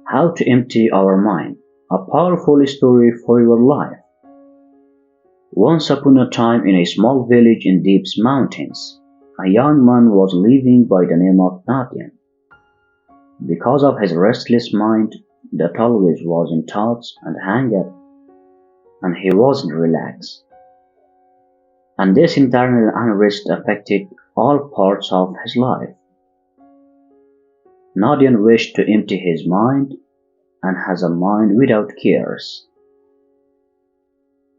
How to empty our mind. A powerful story for your life. Once upon a time in a small village in deep mountains, a young man was living by the name of Nadian. Because of his restless mind that always was in thoughts and anger, and he wasn't relaxed. And this internal unrest affected all parts of his life. Nadian wished to empty his mind and has a mind without cares.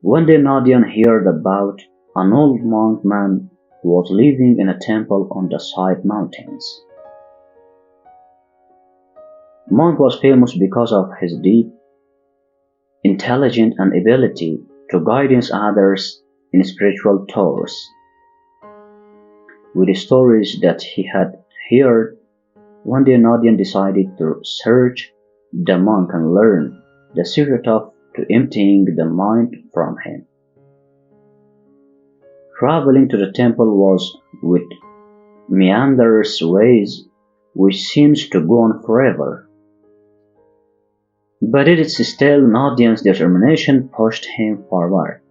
One day Nadian heard about an old monk man who was living in a temple on the side mountains. Monk was famous because of his deep intelligence and ability to guide others in spiritual tours. With the stories that he had heard, one day Nadian decided to search the monk and learn the secret of to emptying the mind from him. Traveling to the temple was with meanders ways which seems to go on forever. But it is still Nadian's determination pushed him forward.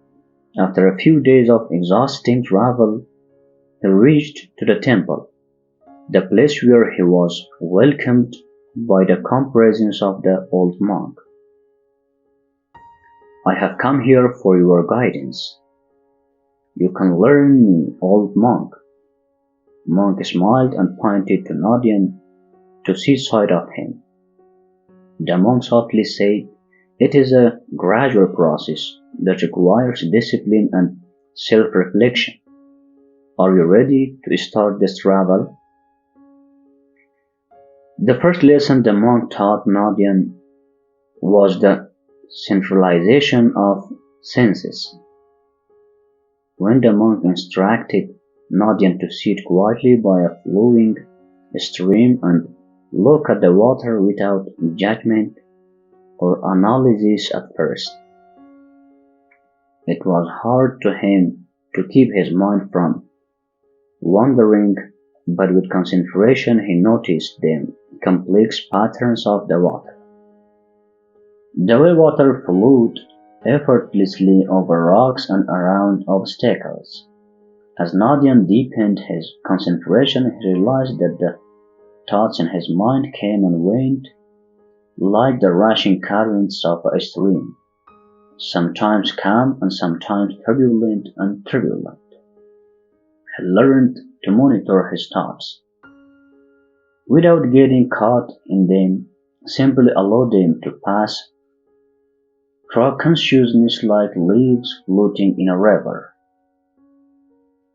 After a few days of exhausting travel, he reached to the temple, the place where he was welcomed by the calm presence of the old monk. I have come here for your guidance. You can learn me, old monk. Monk smiled and pointed to Nadian to sit side of him. The monk softly said, "It is a gradual process that requires discipline and self-reflection. Are you ready to start this travel?" The first lesson the monk taught Nadian was the centralization of senses. When the monk instructed Nadian to sit quietly by a flowing stream and look at the water without judgment or analysis at first, it was hard to him to keep his mind from wandering, but with concentration he noticed the complex patterns of the water. The way water flowed effortlessly over rocks and around obstacles. As Nadian deepened his concentration, he realized that the thoughts in his mind came and went like the rushing currents of a stream, sometimes calm and sometimes turbulent. He learned to monitor his thoughts without getting caught in them, simply allow them to pass through consciousness like leaves floating in a river.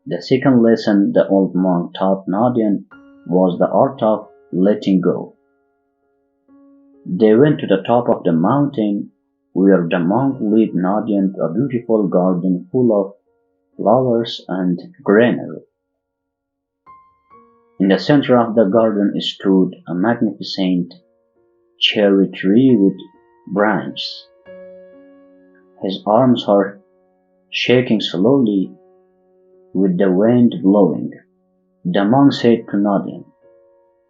The second lesson the old monk taught Nadian was the art of letting go. They went to the top of the mountain where the monk led Nadian to a beautiful garden full of flowers and greenery. In the center of the garden stood a magnificent cherry tree with branches. His arms were shaking slowly with the wind blowing. The monk said to Nadian,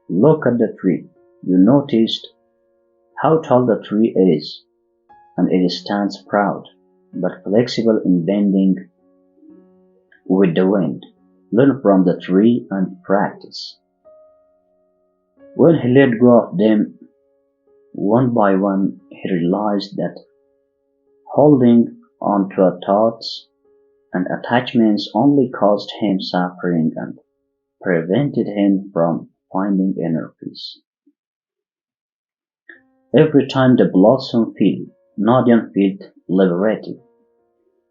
"Look at the tree. You noticed how tall the tree is, and it stands proud, but flexible in bending with the wind. Learn from the tree and practice." When he let go of them one by one, he realized that holding on to thoughts and attachments only caused him suffering and prevented him from finding inner peace. Every time the blossom fell, Nadian felt liberated,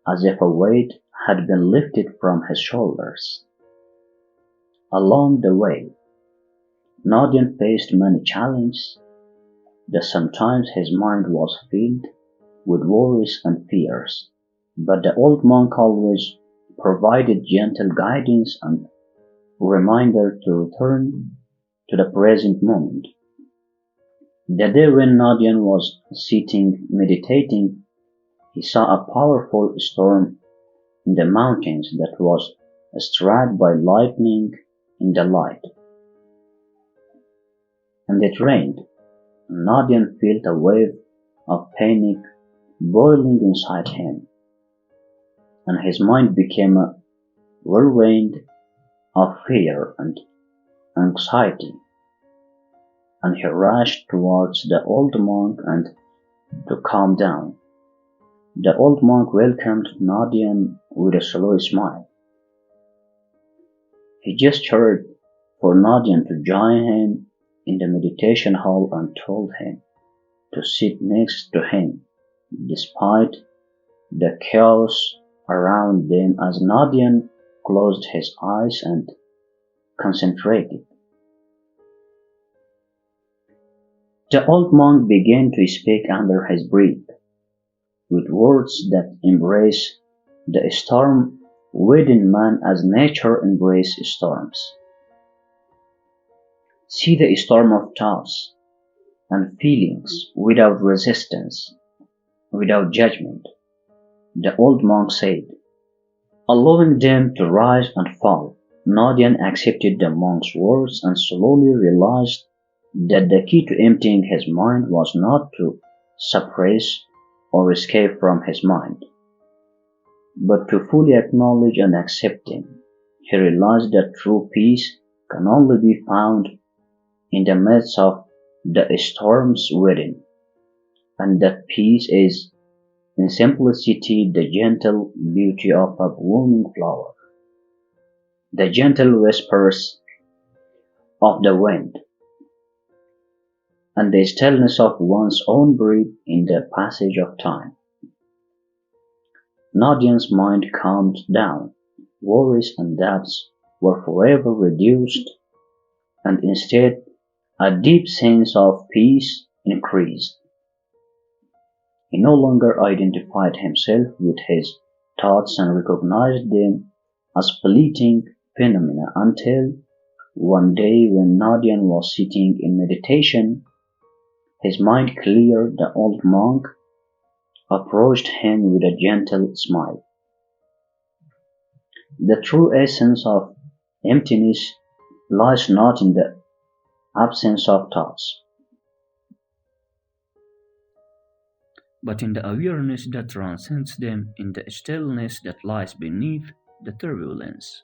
as if a weight had been lifted from his shoulders. Along the way, Nadian faced many challenges, that sometimes his mind was filled with worries and fears, but the old monk always provided gentle guidance and reminder to return to the present moment. The day when Nadian was sitting meditating, he saw a powerful storm in the mountains that was struck by lightning in the light, and it rained, Nadian felt a wave of panic boiling inside him, and his mind became a whirlwind of fear and anxiety, and he rushed towards the old monk and to calm down. The old monk welcomed Nadian with a slow smile. He gestured for Nadian to join him in the meditation hall and told him to sit next to him, despite the chaos around them as Nadian closed his eyes and concentrated. The old monk began to speak under his breath, with words that embrace the storm within man as nature embraces storms. See the storm of thoughts and feelings without resistance, without judgment, the old monk said, allowing them to rise and fall. Nadian accepted the monk's words and slowly realized that the key to emptying his mind was not to suppress or escape from his mind, but to fully acknowledge and accept him. He realized that true peace can only be found in the midst of the storms within, and that peace is in simplicity the gentle beauty of a blooming flower, the gentle whispers of the wind, and the stillness of one's own breath in the passage of time. Nadian's mind calmed down, worries and doubts were forever reduced, and instead a deep sense of peace increased. He no longer identified himself with his thoughts and recognized them as fleeting phenomena until one day when Nadian was sitting in meditation, his mind cleared. The old monk approached him with a gentle smile. The true essence of emptiness lies not in the absence of thoughts, but in the awareness that transcends them, in the stillness that lies beneath the turbulence.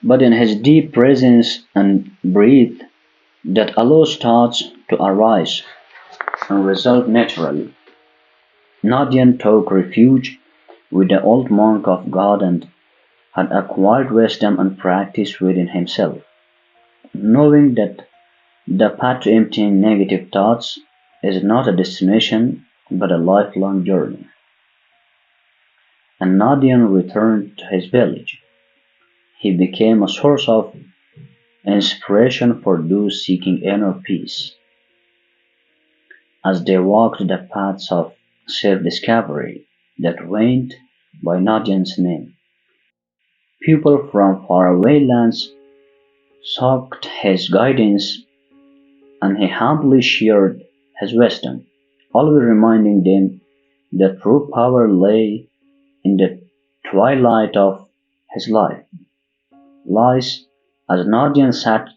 but in his deep presence and breath that allows thoughts to arise and resolve naturally. Nadian took refuge with the old monk of God and had acquired wisdom and practice within himself, knowing that the path to emptying negative thoughts is not a destination but a lifelong journey. And Nadian returned to his village. He became a source of inspiration for those seeking inner peace. As they walked the paths of self-discovery that went by Nadian's name, people from faraway lands sought his guidance, and he humbly shared his wisdom, always reminding them that true power lay in the twilight of his life. Lies as Nadian sat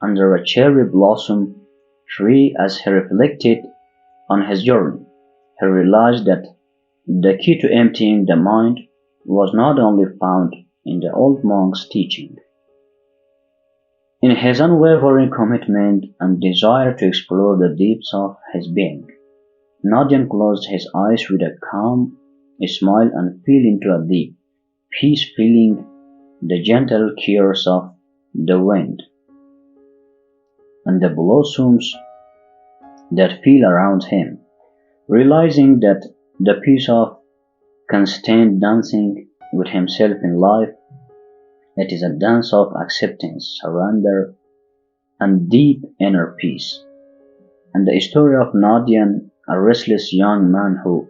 under a cherry blossom tree as he reflected on his journey, he realized that the key to emptying the mind was not only found in the old monk's teaching. In his unwavering commitment and desire to explore the depths of his being, Nadian closed his eyes with a calm smile and fell into a deep peace, feeling the gentle cares of the wind and the blossoms that fell around him, realizing that the peace of constant dancing with himself in life, it is a dance of acceptance, surrender, and deep inner peace. And the story of Nadian, a restless young man who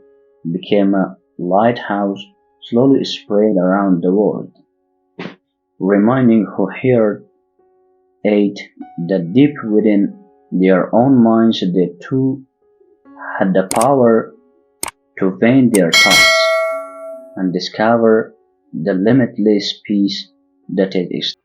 became a lighthouse, slowly spread around the world, reminding who heard it that deep within their own minds they too had the power to vent their thoughts and discover the limitless peace that is